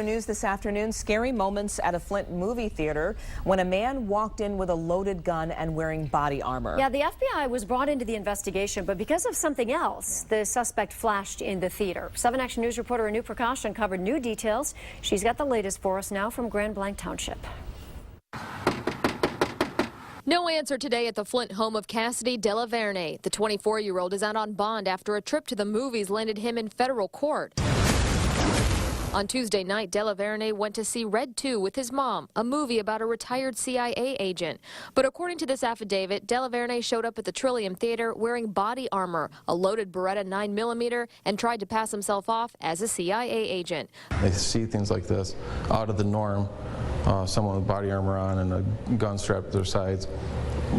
News this afternoon, scary moments at a Flint movie theater when a man walked in with a loaded gun and wearing body armor. Yeah, the FBI was brought into the investigation, but because of something else, the suspect flashed in the theater. 7 Action News reporter Anu Prakash uncovered new details. She's got the latest for us now from Grand Blanc Township. No answer today at the Flint home of Cassidy Delaverne. The 24-year-old is out on bond after a trip to the movies landed him in federal court. On Tuesday night, Delaverne went to see Red 2 with his mom, a movie about a retired CIA agent. But according to this affidavit, Delaverne showed up at the Trillium Theater wearing body armor, a loaded Beretta 9mm, and tried to pass himself off as a CIA agent. They see things like this out of the norm, someone with body armor on and a gun strapped to their sides.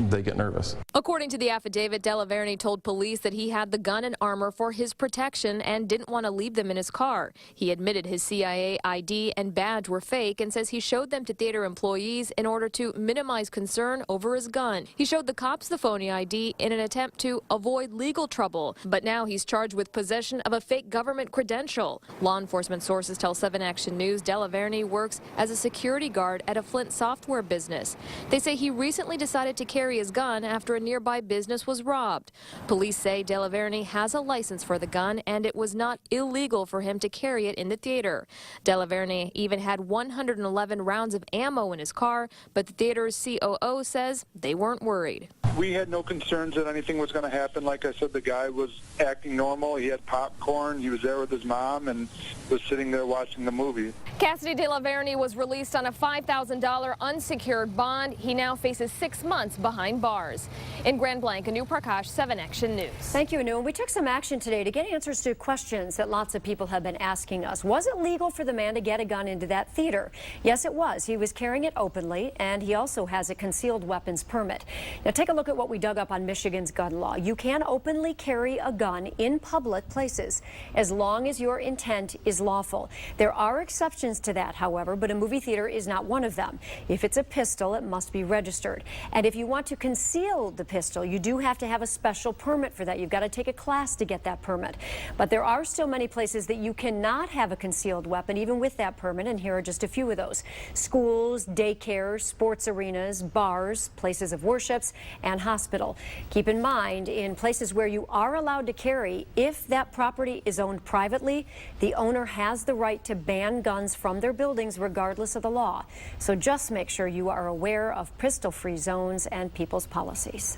They get nervous. According to the affidavit, Delaverne told police that he had the gun and armor for his protection and didn't want to leave them in his car. He admitted his CIA ID and badge were fake and says he showed them to theater employees in order to minimize concern over his gun. He showed the cops the phony ID in an attempt to avoid legal trouble, but now he's charged with possession of a fake government credential. Law enforcement sources tell 7 Action News Delaverne works as a security guard at a Flint software business. They say he recently decided to carry his gun after a nearby business was robbed. Police say Delaverne has a license for the gun and it was not illegal for him to carry it in the theater. Delaverne even had 111 rounds of ammo in his car, but the theater's COO says they weren't worried. We had no concerns that anything was going to happen. Like I said, the guy was acting normal. He had popcorn. He was there with his mom and was sitting there watching the movie. Cassidy Delaverne was released on a $5,000 unsecured bond. He now faces 6 months behind bars. In Grand Blanc, Anu Prakash, 7 Action News. Thank you, Anu. We took some action today to get answers to questions that lots of people have been asking us. Was it legal for the man to get a gun into that theater? Yes, it was. He was carrying it openly, and he also has a concealed weapons permit. Now, take a look at what we dug up on Michigan's gun law. You can openly carry a gun in public places as long as your intent is lawful. There are exceptions to that, however, but a movie theater is not one of them. If it's a pistol, it must be registered. And if you want to conceal the pistol, you do have to have a special permit for that. You've got to take a class to get that permit. But there are still many places that you cannot have a concealed weapon, even with that permit, and here are just a few of those. Schools, daycares, sports arenas, bars, places of worships, and hospital. Keep in mind, in places where you are allowed to carry, if that property is owned privately, the owner has the right to ban guns from their buildings regardless of the law. So just make sure you are aware of pistol-free zones and people's policies.